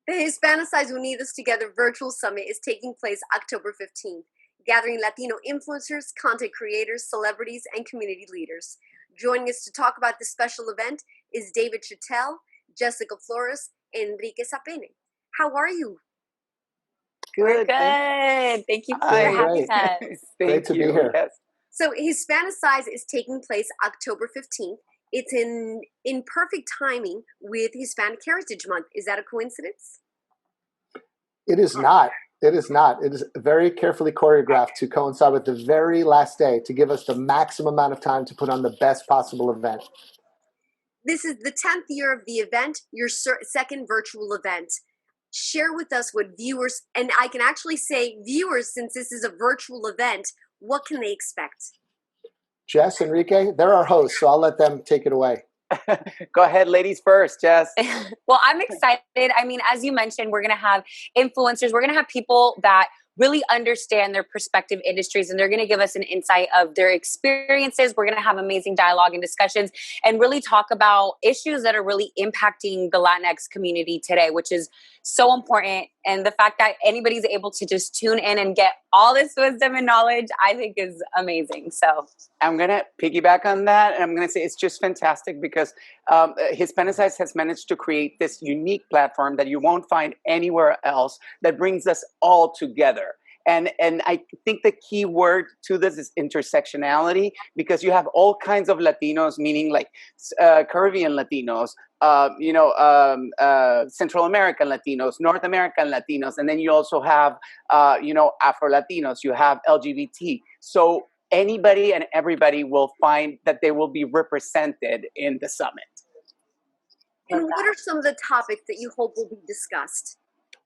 The Hispanicize Unidos Together virtual summit is taking place October 15th, gathering Latino influencers, content creators, celebrities, and community leaders. Joining us to talk about this special event is David Chitel, Jessica Flores, and Enrique Sapene. How are you? We're good. Thank you for having us. Great to be here. Yes. So Hispanicize is taking place October 15th. It's in perfect timing with Hispanic Heritage Month. Is that a coincidence? It is not. It is not. It is very carefully choreographed to coincide with the very last day to give us the maximum amount of time to put on the best possible event. This is the 10th year of the event, your second virtual event. Share with us what viewers, and I can actually say viewers, since this is a virtual event, what can they expect? Jess, Enrique, they're our hosts, so I'll let them take it away. Go ahead, ladies first, Jess. Well, I'm excited. I mean, as you mentioned, we're going to have influencers. We're going to have people that really understand their prospective industries, and they're going to give us an insight of their experiences. We're going to have amazing dialogue and discussions and really talk about issues that are really impacting the Latinx community today, which is so important. And the fact that anybody's able to just tune in and get all this wisdom and knowledge, I think is amazing. So I'm going to piggyback on that. And I'm going to say it's just fantastic because Hispanicize has managed to create this unique platform that you won't find anywhere else that brings us all together. And I think the key word to this is intersectionality, because you have all kinds of Latinos, meaning like Caribbean Latinos, Central American Latinos, North American Latinos, and then you also have, Afro Latinos, you have LGBT. So anybody and everybody will find that they will be represented in the summit. And what are some of the topics that you hope will be discussed?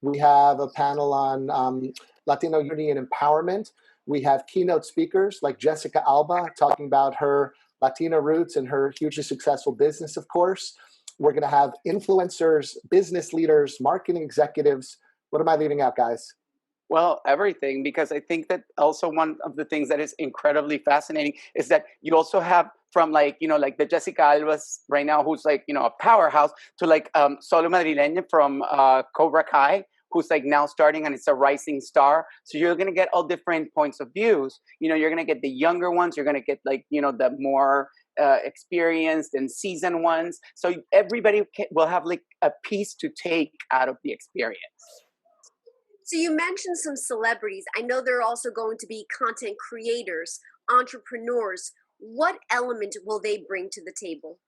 We have a panel on Latino unity and empowerment. We have keynote speakers like Jessica Alba talking about her Latino roots and her hugely successful business, of course. We're going to have influencers, business leaders, marketing executives. What am I leaving out, guys? Well, everything, because I think that also one of the things that is incredibly fascinating is that you also have from like the Jessica Albas right now, who's like, a powerhouse, to like Solo Madrileña from Cobra Kai, who's like now starting and it's a rising star. So you're going to get all different points of views. You're going to get the younger ones. You're going to get like, the more experienced and seasoned ones. So everybody will have like a piece to take out of the experience. So you mentioned some celebrities. I know there are also going to be content creators, entrepreneurs. What element will they bring to the table?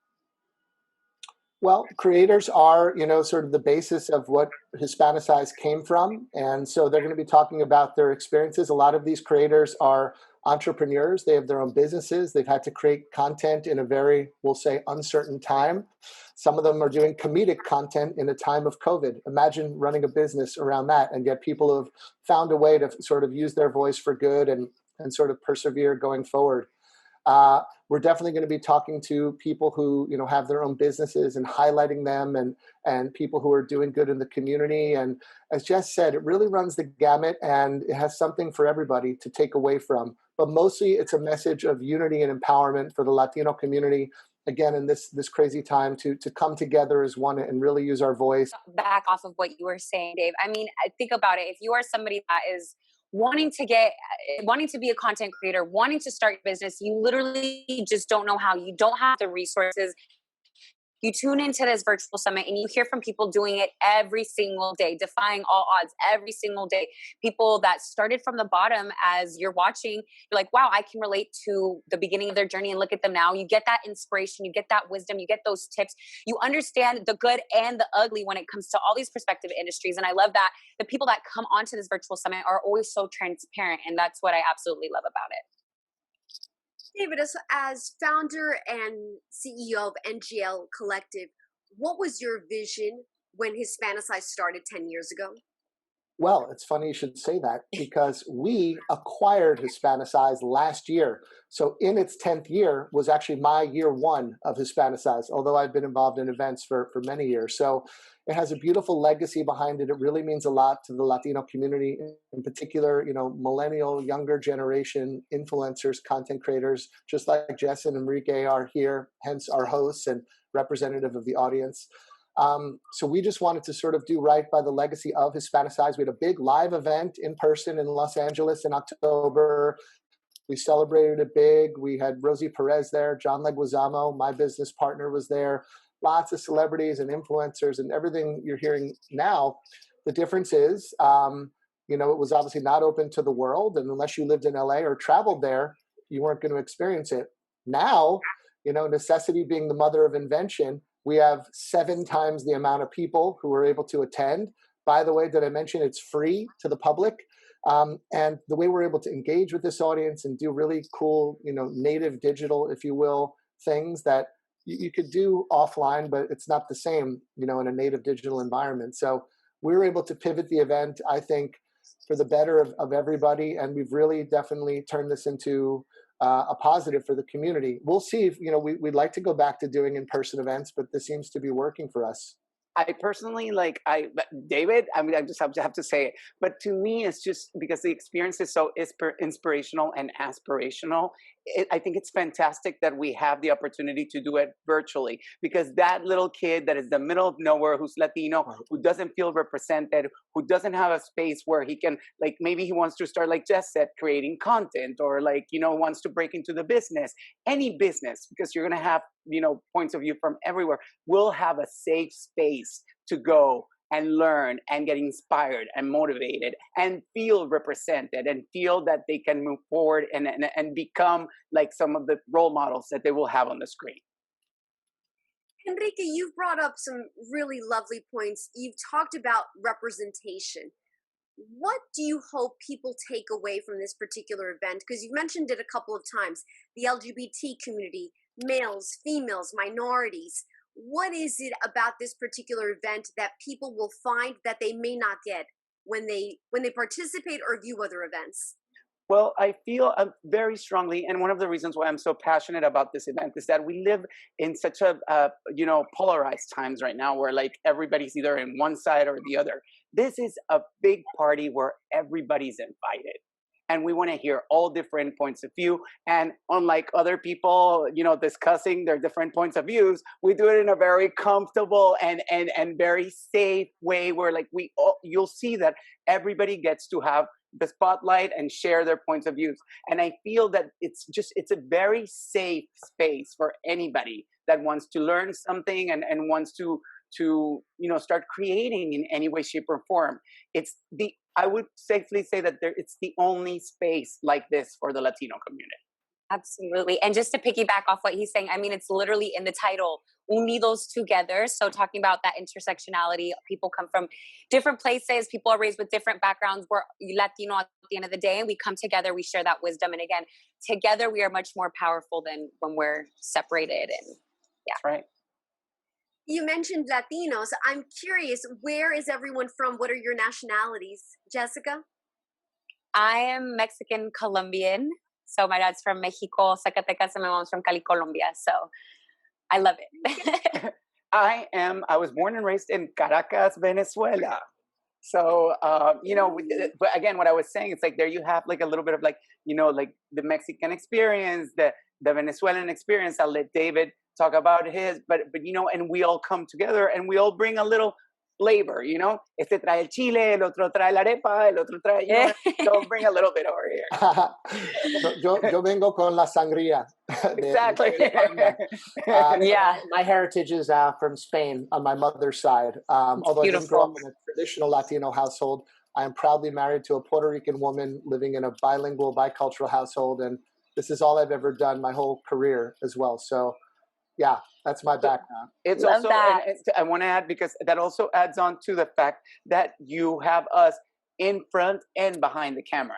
Well, creators are, sort of the basis of what Hispanicize came from. And so they're going to be talking about their experiences. A lot of these creators are entrepreneurs. They have their own businesses. They've had to create content in a very, we'll say, uncertain time. Some of them are doing comedic content in a time of COVID. Imagine running a business around that, and yet people have found a way to sort of use their voice for good and sort of persevere going forward. We're definitely going to be talking to people who, have their own businesses and highlighting them, and people who are doing good in the community. And as Jess said, it really runs the gamut, and it has something for everybody to take away from. But mostly it's a message of unity and empowerment for the Latino community, again, in this crazy time, to come together as one and really use our voice. Back off of what you were saying, Dave. I mean, think about it. If you are somebody that is wanting to be a content creator, wanting to start a business, you literally just don't know how, you don't have the resources. You tune into this virtual summit and you hear from people doing it every single day, defying all odds every single day. People that started from the bottom, as you're watching, you're like, wow, I can relate to the beginning of their journey and look at them now. You get that inspiration, you get that wisdom, you get those tips. You understand the good and the ugly when it comes to all these prospective industries. And I love that the people that come onto this virtual summit are always so transparent. And that's what I absolutely love about it. David, as founder and CEO of NGL Collective, what was your vision when Hispanicize started 10 years ago? Well, it's funny you should say that, because we acquired Hispanicize last year. So in its 10th year was actually my year one of Hispanicize, although I've been involved in events for many years. So it has a beautiful legacy behind it. It really means a lot to the Latino community, in particular, millennial, younger generation influencers, content creators, just like Jess and Enrique are here, hence our hosts and representative of the audience. So we just wanted to sort of do right by the legacy of Hispanicize. We had a big live event in person in Los Angeles in October. We celebrated it big. We had Rosie Perez there, John Leguizamo, my business partner, was there. Lots of celebrities and influencers and everything you're hearing now. The difference is, it was obviously not open to the world. And unless you lived in LA or traveled there, you weren't going to experience it. Now, necessity being the mother of invention, we have 7 times the amount of people who are able to attend. By the way, did I mention it's free to the public? And the way we're able to engage with this audience and do really cool, native digital, if you will, things that you could do offline, but it's not the same, in a native digital environment. So we were able to pivot the event, I think, for the better of everybody. And we've really definitely turned this into a positive for the community. We'll see if, we'd like to go back to doing in-person events, but this seems to be working for us. I personally David, I just have to say it, but to me, it's just because the experience is so inspirational and aspirational. I think it's fantastic that we have the opportunity to do it virtually, because that little kid that is the middle of nowhere, who's Latino, who doesn't feel represented, who doesn't have a space where he can, maybe he wants to start, like Jess said, creating content, or wants to break into the business, any business, because you're going to have, points of view from everywhere, will have a safe space to go and learn and get inspired and motivated and feel represented and feel that they can move forward and become like some of the role models that they will have on the screen. Enrique, you've brought up some really lovely points. You've talked about representation. What do you hope people take away from this particular event? Because you've mentioned it a couple of times, the LGBT community, males, females, minorities. What is it about this particular event that people will find that they may not get when they participate or view other events? Well, I feel very strongly, and one of the reasons why I'm so passionate about this event is that we live in such a polarized times right now, where everybody's either in one side or the other. This is a big party where everybody's invited. And we want to hear all different points of view. And unlike other people, discussing their different points of views, we do it in a very comfortable and very safe way, where you'll see that everybody gets to have the spotlight and share their points of views. And I feel that it's a very safe space for anybody that wants to learn something and wants to start creating in any way, shape, or form. I would safely say that it's the only space like this for the Latino community. Absolutely. And just to piggyback off what he's saying, I mean, it's literally in the title, Unidos Together. So talking about that intersectionality, people come from different places, people are raised with different backgrounds. We're Latino at the end of the day, and we come together, we share that wisdom. And again, together we are much more powerful than when we're separated. And yeah. That's right. You mentioned Latinos. I'm curious, where is everyone from? What are your nationalities? Jessica? I am Mexican Colombian. So my dad's from Mexico, Zacatecas, and my mom's from Cali, Colombia. So I love it. I was born and raised in Caracas, Venezuela. So, but again, what I was saying, it's there you have a little bit of the Mexican experience, the Venezuelan experience. I'll let David talk about his, but and we all come together and we all bring a little flavor, Este trae el chile, el otro trae la arepa, el otro trae, so bring a little bit over here. yo vengo con la sangría. Exactly. Yeah. My heritage is from Spain on my mother's side. Although beautiful. I didn't grow up in a traditional Latino household, I am proudly married to a Puerto Rican woman living in a bilingual, bicultural household. And this is all I've ever done my whole career as well. So yeah, that's my background. It's Love also, that. and I want to add, because that also adds on to the fact that you have us in front and behind the camera.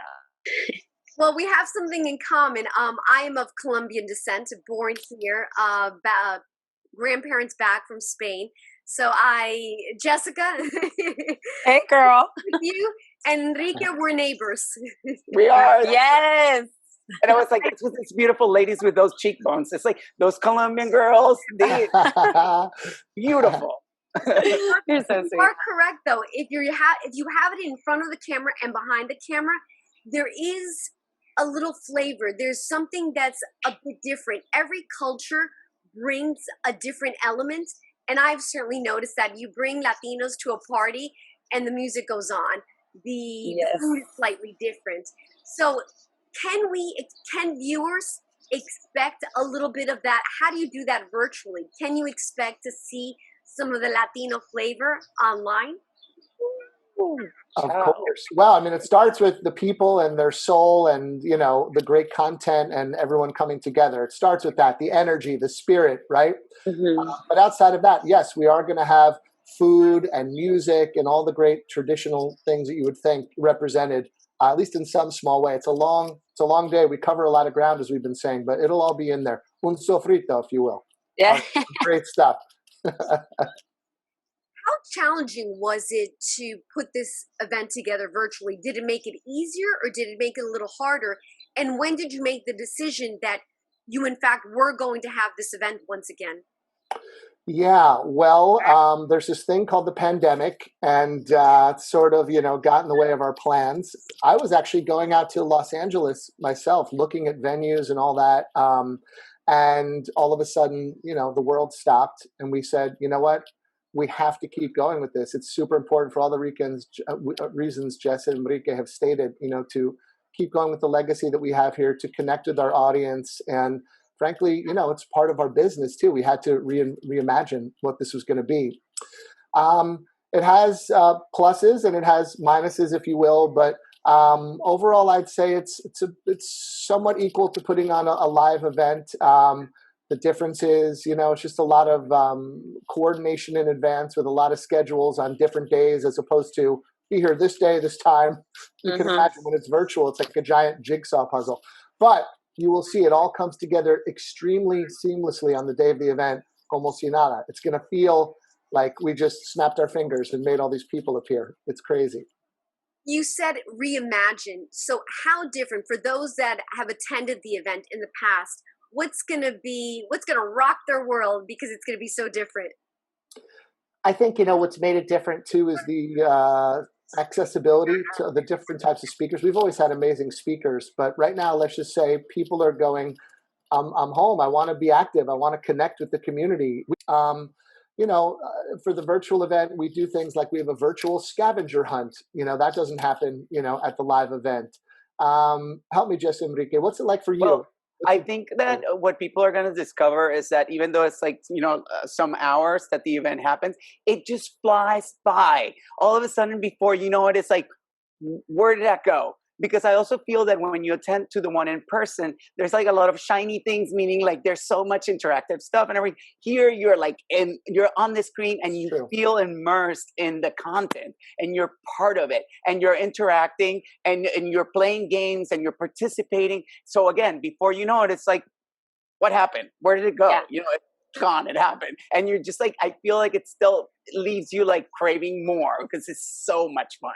Well, we have something in common. I am of Colombian descent, born here, grandparents back from Spain. So Jessica, Hey, girl. you and Enrique were neighbors. We are. Yes. And I was like, it's with these beautiful ladies with those cheekbones. It's those Colombian girls, they beautiful. You're so sweet. You are correct, though. If you have it in front of the camera and behind the camera, there is a little flavor. There's something that's a bit different. Every culture brings a different element, And I've certainly noticed that you bring Latinos to a party and the music goes on. The food is slightly different. So can viewers expect a little bit of that? How do you do that virtually? Can you expect to see some of the Latino flavor online? Of course. Well, I mean, it starts with the people and their soul and, you know, the great content and everyone coming together. It starts with that, the energy, the spirit, right? But outside of that, yes, we are going to have food and music and all the great traditional things that you would think represented, at least in some small way. It's a long day. We cover a lot of ground, as we've been saying, but it'll all be in there. Un sofrito, if you will. Yeah. Great stuff. How challenging was it to put this event together virtually? Did it make it easier or did it make it a little harder? And when did you make the decision that you, in fact, were going to have this event once again? Yeah, well, there's this thing called the pandemic, and it's sort of, you know, got in the way of our plans. I was actually going out to Los Angeles myself, looking at venues and all that. And all of a sudden, you know, the world stopped, and we said, you know what? We have to keep going with this. It's super important for all the reasons Jess and Enrique have stated, you know, to keep going with the legacy that we have here, to connect with our audience. And frankly, you know, it's part of our business too. We had to reimagine what this was going to be. It has pluses and it has minuses, if you will, but overall, I'd say it's somewhat equal to putting on a live event. The difference is, you know, it's just a lot of coordination in advance with a lot of schedules on different days, as opposed to be here this day, this time. You can imagine when it's virtual, it's like a giant jigsaw puzzle. But you will see it all comes together extremely seamlessly on the day of the event, como si nada. It's going to feel like we just snapped our fingers and made all these people appear. It's crazy. You said reimagine. So how different for those that have attended the event in the past? What's going to rock their world because it's going to be so different? I think, you know, what's made it different too is the accessibility to the different types of speakers. We've always had amazing speakers, but right now, let's just say people are going, I'm home. I want to be active. I want to connect with the community. You know, for the virtual event, we do things like we have a virtual scavenger hunt. You know, that doesn't happen, you know, at the live event. Help me, Jess, Enrique. What's it like for you? Well, I think that what people are going to discover is that even though it's like, you know, some hours that the event happens, it just flies by. All of a sudden, before you know it, it's like, where did that go? Because I also feel that when you attend to the one in person, there's like a lot of shiny things, meaning like there's so much interactive stuff and everything. Here you're like, you're on the screen and you feel immersed in the content and you're part of it and you're interacting and you're playing games and you're participating. So again, before you know it, it's like, what happened? Where did it go? Yeah. You know, it's gone, it happened. And you're just like, I feel like it still leaves you like craving more because it's so much fun.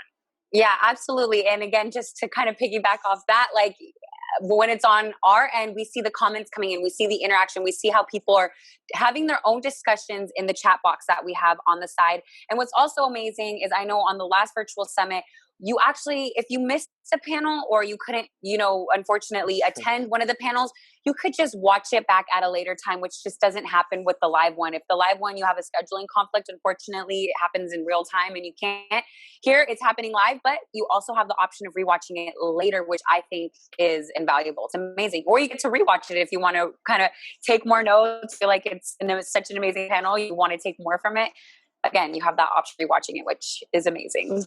Yeah, absolutely. And again, just to kind of piggyback off that, like when it's on our end, we see the comments coming in, we see the interaction, we see how people are having their own discussions in the chat box that we have on the side. And what's also amazing is I know on the last virtual summit, you actually, if you missed a panel or you couldn't, you know, unfortunately attend one of the panels, you could just watch it back at a later time, which just doesn't happen with the live one. If the live one, you have a scheduling conflict, unfortunately, it happens in real time and you can't. Here, it's happening live, but you also have the option of rewatching it later, which I think is invaluable. It's amazing. Or you get to rewatch it if you want to kind of take more notes, feel like it's such an amazing panel, you want to take more from it. Again, you have that option of rewatching it, which is amazing.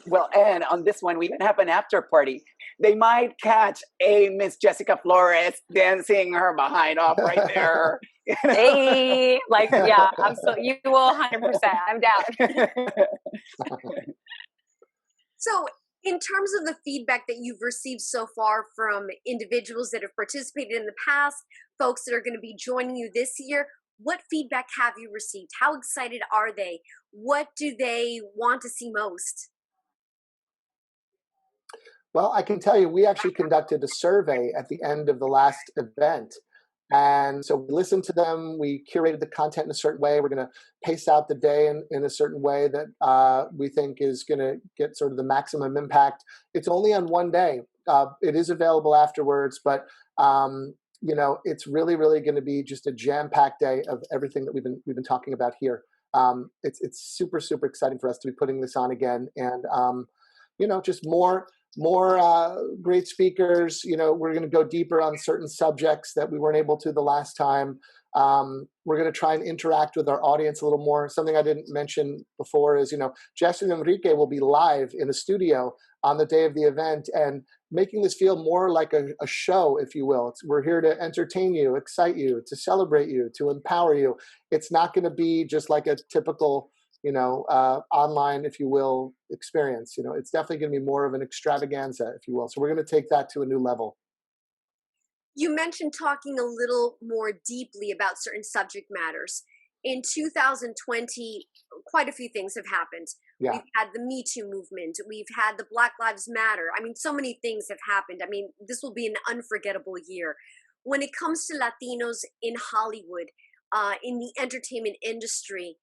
Well, and on this one, we even have an after party. They might catch a Miss Jessica Flores dancing her behind off right there. Hey, like, yeah, you will 100%. I'm down. So, in terms of the feedback that you've received so far from individuals that have participated in the past, folks that are going to be joining you this year, what feedback have you received? How excited are they? What do they want to see most? Well, I can tell you, we actually conducted a survey at the end of the last event. And so we listened to them, we curated the content in a certain way. We're going to pace out the day in a certain way that we think is going to get sort of the maximum impact. It's only on one day. It is available afterwards, but it's really, really going to be just a jam-packed day of everything that we've been talking about here. It's super, super exciting for us to be putting this on again, and just more great speakers. We're going to go deeper on certain subjects that we weren't able to the last time. We're going to try and interact with our audience a little more. Something I didn't mention before is, Jess and Enrique will be live in the studio on the day of the event and making this feel more like a show, if you will. We're here to entertain you, excite you, to celebrate you, to empower you. It's not going to be just like a typical, online, if you will, experience. It's definitely going to be more of an extravaganza, if you will. So we're going to take that to a new level. You mentioned talking a little more deeply about certain subject matters. In 2020, quite a few things have happened. Yeah. We've had the Me Too movement. We've had the Black Lives Matter. I mean, so many things have happened. I mean, this will be an unforgettable year. When it comes to Latinos in Hollywood, in the entertainment industry,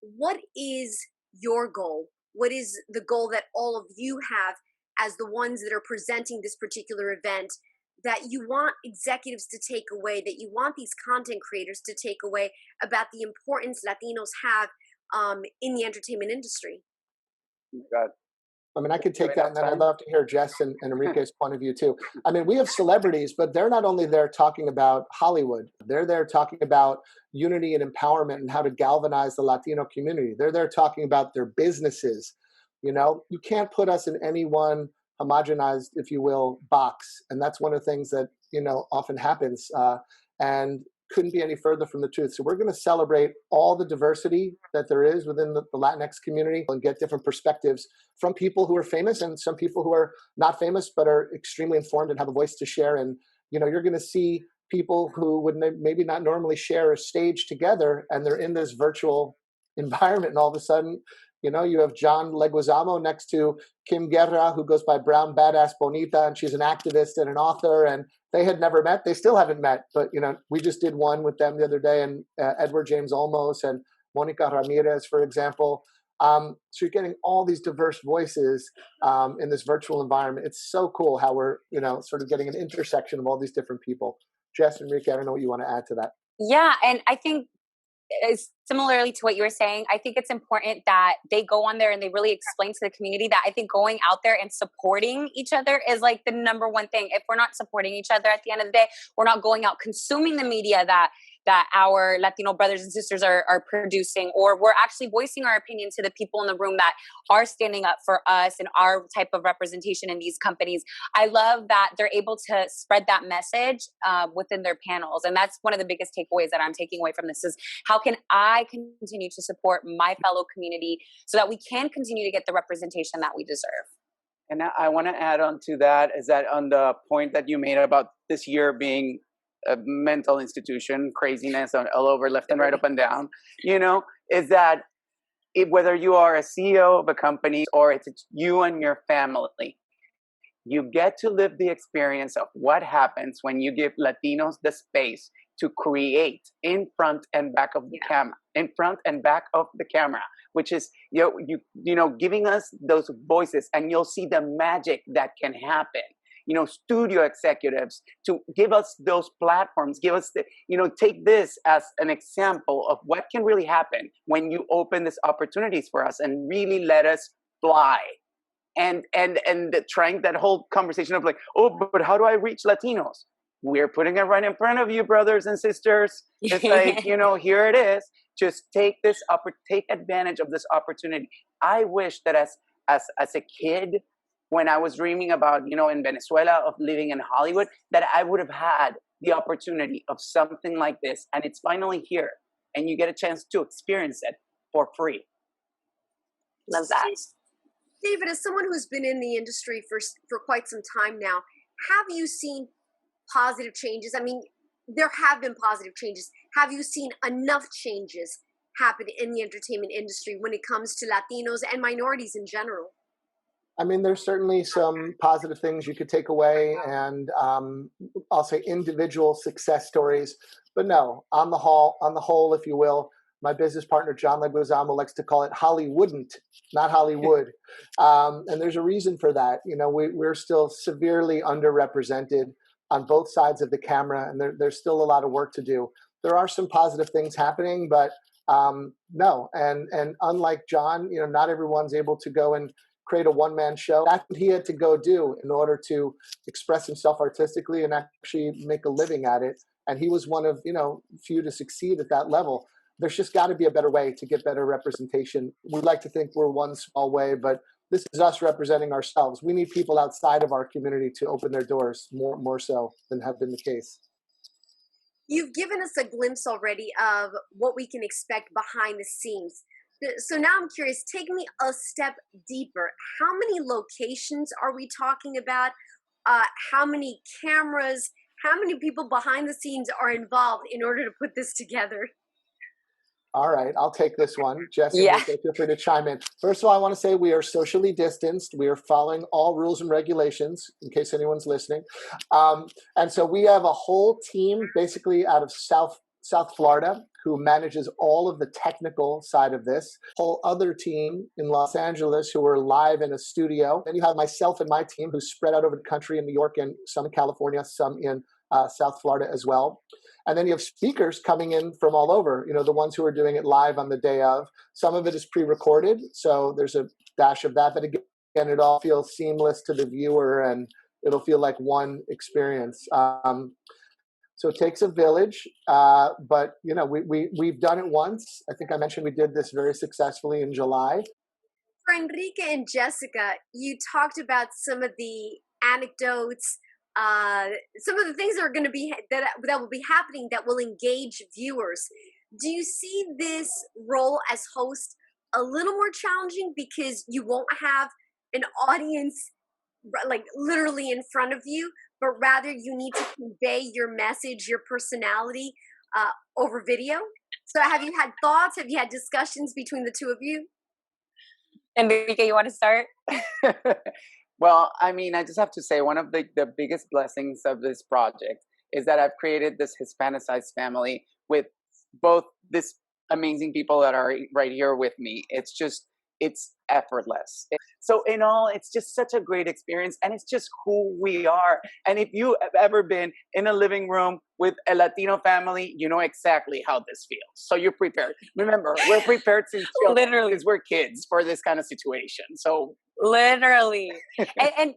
what is your goal? What is the goal that all of you have as the ones that are presenting this particular event, that you want executives to take away, that you want these content creators to take away about the importance Latinos have in the entertainment industry? Oh my God. I mean, I could take that, and then I'd love to hear Jess and Enrique's point of view too. I mean, we have celebrities, but they're not only there talking about Hollywood, they're there talking about unity and empowerment and how to galvanize the Latino community. They're there talking about their businesses. You can't put us in any one homogenized, if you will, box. And that's one of the things that, often happens and couldn't be any further from the truth. So we're going to celebrate all the diversity that there is within the Latinx community and get different perspectives from people who are famous and some people who are not famous, but are extremely informed and have a voice to share. And, you're going to see people who would maybe not normally share a stage together, and they're in this virtual environment. And all of a sudden, you have John Leguizamo next to Kim Guerra, who goes by Brown Badass Bonita, and she's an activist and an author, and they had never met. They still haven't met, but, we just did one with them the other day, and Edward James Olmos and Monica Ramirez, for example. So you're getting all these diverse voices in this virtual environment. It's so cool how we're, sort of getting an intersection of all these different people. Jess, Enrique, I don't know what you want to add to that. Yeah, and I think similarly to what you were saying, I think it's important that they go on there and they really explain to the community that I think going out there and supporting each other is like the number one thing. If we're not supporting each other at the end of the day, we're not going out consuming the media that our Latino brothers and sisters are producing, or we're actually voicing our opinion to the people in the room that are standing up for us and our type of representation in these companies. I love that they're able to spread that message within their panels. And that's one of the biggest takeaways that I'm taking away from this is how can I continue to support my fellow community so that we can continue to get the representation that we deserve. And I want to add on to that is that on the point that you made about this year being a mental institution, craziness all over, left and right, up and down, is that whether you are a CEO of a company or it's you and your family, you get to live the experience of what happens when you give Latinos the space to create in front and back of the camera, which is, giving us those voices, and you'll see the magic that can happen. Studio executives to give us those platforms, give us take this as an example of what can really happen when you open these opportunities for us and really let us fly. And trying that whole conversation of like, oh, but how do I reach Latinos? We're putting it right in front of you, brothers and sisters. It's like, here it is. Just take advantage of this opportunity. I wish that as a kid, when I was dreaming about, in Venezuela of living in Hollywood, that I would have had the opportunity of something like this. And it's finally here. And you get a chance to experience it for free. Love that. David, as someone who's been in the industry for quite some time now, have you seen positive changes? I mean, there have been positive changes. Have you seen enough changes happen in the entertainment industry when it comes to Latinos and minorities in general? I mean, there's certainly some positive things you could take away, and I'll say individual success stories. But no, on the whole, if you will, my business partner, John Leguizamo, likes to call it Hollywouldn't, not Hollywood. And there's a reason for that. We're still severely underrepresented on both sides of the camera, and there's still a lot of work to do. There are some positive things happening, but no. And unlike John, not everyone's able to go and create a one-man show. That's what he had to go do in order to express himself artistically and actually make a living at it. And he was one of, few to succeed at that level. There's just got to be a better way to get better representation. We like to think we're one small way, but this is us representing ourselves. We need people outside of our community to open their doors more so than have been the case. You've given us a glimpse already of what we can expect behind the scenes. So now I'm curious, take me a step deeper. How many locations are we talking about? How many cameras? How many people behind the scenes are involved in order to put this together? All right, I'll take this one. Jesse, Yeah. feel free to chime in. First of all, I want to say we are socially distanced. We are following all rules and regulations, in case anyone's listening. And so we have a whole team basically out of South Florida who manages all of the technical side of this. Whole other team in Los Angeles who are live in a studio. Then you have myself and my team who's spread out over the country in New York and some in California, some in South Florida as well. And then you have speakers coming in from all over, the ones who are doing it live on the day of. Some of it is pre-recorded, so there's a dash of that. But again, it all feels seamless to the viewer, and it'll feel like one experience. So it takes a village, but we've done it once. I think I mentioned we did this very successfully in July. For Enrique and Jessica, you talked about some of the anecdotes, some of the things that are going to be that will be happening that will engage viewers. Do you see this role as host a little more challenging because you won't have an audience like literally in front of you, but rather you need to convey your message, your personality over video? So have you had thoughts? Have you had discussions between the two of you? Enrique, you want to start? Well, I mean, I just have to say one of the biggest blessings of this project is that I've created this Hispanicize family with both these amazing people that are right here with me. It's effortless. So in all, it's just such a great experience, and it's just who we are. And if you have ever been in a living room with a Latino family, you know exactly how this feels. So you're prepared. Remember, we're prepared since Literally, because we're kids for this kind of situation. So literally, and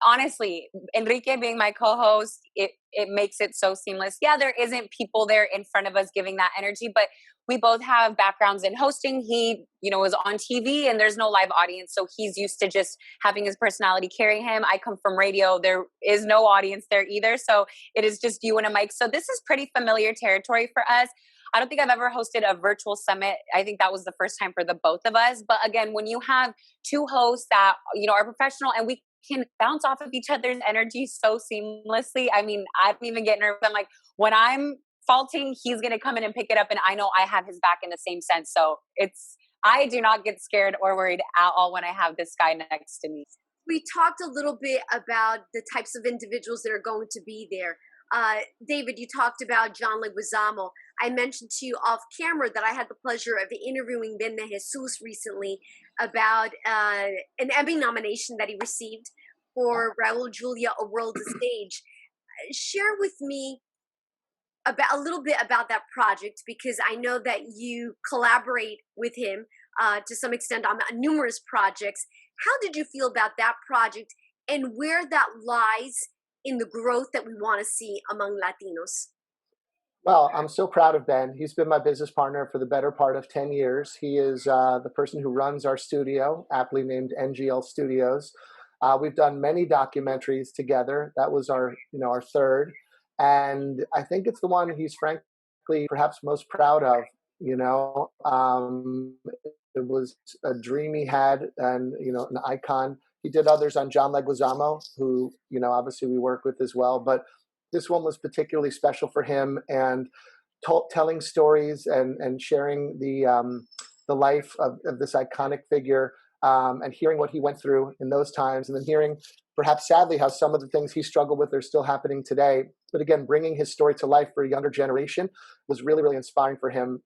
honestly, Enrique being my co-host, it makes it so seamless. Yeah, there isn't people there in front of us giving that energy, but we both have backgrounds in hosting. He, was on TV and there's no live audience. So he's used to just having his personality carry him. I come from radio. There is no audience there either. So it is just you and a mic. So this is pretty familiar territory for us. I don't think I've ever hosted a virtual summit. I think that was the first time for the both of us. But again, when you have two hosts that, are professional and we can bounce off of each other's energy so seamlessly. I mean, I don't even get nervous. I'm like, when I'm faulting, he's going to come in and pick it up. And I know I have his back in the same sense. So I do not get scared or worried at all when I have this guy next to me. We talked a little bit about the types of individuals that are going to be there. David, you talked about John Leguizamo. I mentioned to you off camera that I had the pleasure of interviewing Ben de Jesus recently about an Emmy nomination that he received for Raul Julia, A World of Stage. Share with me a little bit about that project, because I know that you collaborate with him to some extent on numerous projects. How did you feel about that project and where that lies in the growth that we want to see among Latinos? Well, I'm so proud of Ben. He's been my business partner for the better part of 10 years. He is the person who runs our studio, aptly named NGL Studios. We've done many documentaries together. That was our third. And I think it's the one he's frankly perhaps most proud of. It was a dream he had, and an icon. He did others on John Leguizamo, who obviously we work with as well. But this one was particularly special for him, and telling stories and sharing the life of this iconic figure, and hearing what he went through in those times, and then hearing, perhaps sadly, how some of the things he struggled with are still happening today. But again, bringing his story to life for a younger generation was really, really inspiring for him.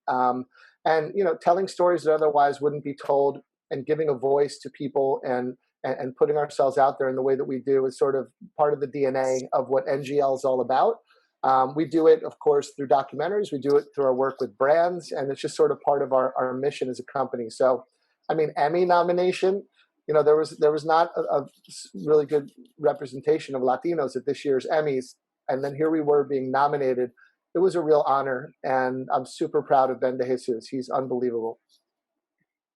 And telling stories that otherwise wouldn't be told, and giving a voice to people, and and putting ourselves out there in the way that we do is sort of part of the DNA of what NGL is all about. We do it, of course, through documentaries. We do it through our work with brands, and it's just sort of part of our mission as a company. So, I mean, Emmy nomination, there was not a really good representation of Latinos at this year's Emmys, and then here we were being nominated. It was a real honor, and I'm super proud of Ben De Jesus. He's unbelievable.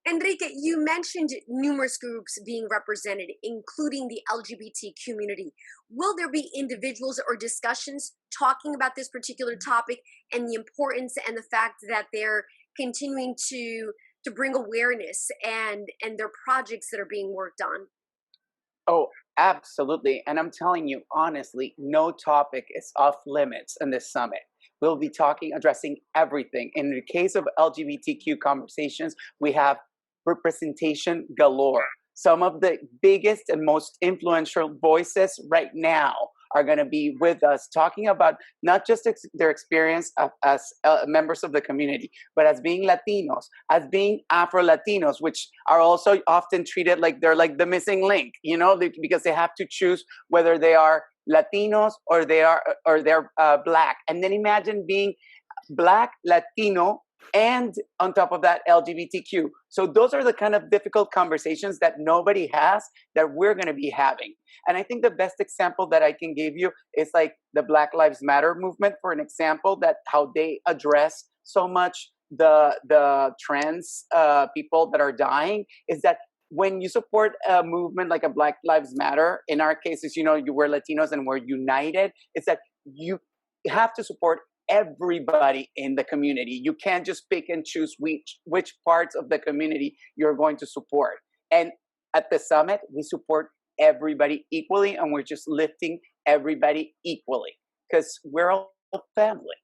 Enrique, you mentioned numerous groups being represented, including the LGBT community. Will there be individuals or discussions talking about this particular topic and the importance and the fact that they're continuing to bring awareness and their projects that are being worked on? Oh, absolutely. And I'm telling you, honestly, no topic is off limits in this summit. We'll be addressing everything. In the case of LGBTQ conversations, we have representation galore. Some of the biggest and most influential voices right now are going to be with us talking about not just their experience as members of the community, but as being Latinos, as being Afro-Latinos, which are also often treated like they're like the missing link, because they have to choose whether they are Latinos or they're Black. And then imagine being Black, Latino, and on top of that, LGBTQ. So those are the kind of difficult conversations that nobody has that we're going to be having. And I think the best example that I can give you is like the Black Lives Matter movement, for an example, that how they address so much the trans people that are dying, is that when you support a movement like a Black Lives Matter, in our cases, we're Latinos and we're united, is that you have to support everybody in the community. You can't just pick and choose which parts of the community you're going to support. And at the summit, we support everybody equally, and we're just lifting everybody equally because we're all family.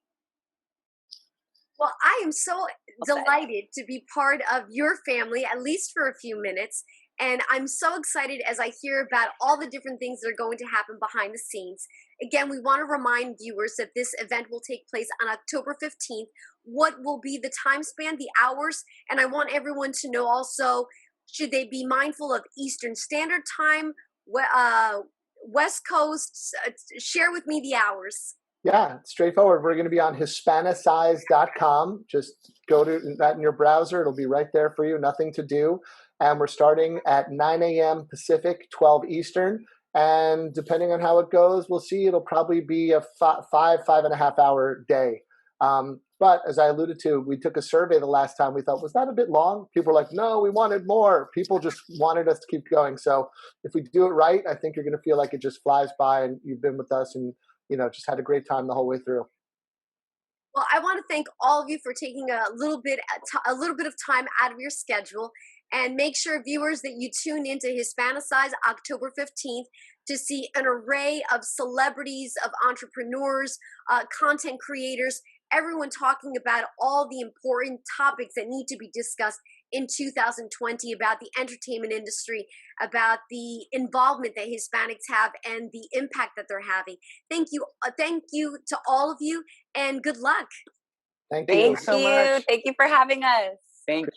Well, I am so delighted to be part of your family, at least for a few minutes. And I'm so excited as I hear about all the different things that are going to happen behind the scenes. Again, we want to remind viewers that this event will take place on October 15th. What will be the time span, the hours? And I want everyone to know also, should they be mindful of Eastern Standard Time, West Coast? Share with me the hours. Yeah, straightforward. We're going to be on Hispanicize.com. Just go to that in your browser. It'll be right there for you. Nothing to do. And we're starting at 9 a.m. Pacific, 12 Eastern. And depending on how it goes, we'll see. It'll probably be a 5.5 hour day. But as I alluded to, we took a survey the last time. We thought, was that a bit long? People were like, no, we wanted more. People just wanted us to keep going. So if we do it right, I think you're going to feel like it just flies by and you've been with us and just had a great time the whole way through. Well, I want to thank all of you for taking a little bit of time out of your schedule, and make sure, viewers, that you tune into Hispanicize October 15th to see an array of celebrities, of entrepreneurs, content creators, everyone talking about all the important topics that need to be discussed in 2020 about the entertainment industry, about the involvement that Hispanics have and the impact that they're having. Thank you to all of you, and good luck. Thank you. Thanks so much. Thank you for having us. Thank you.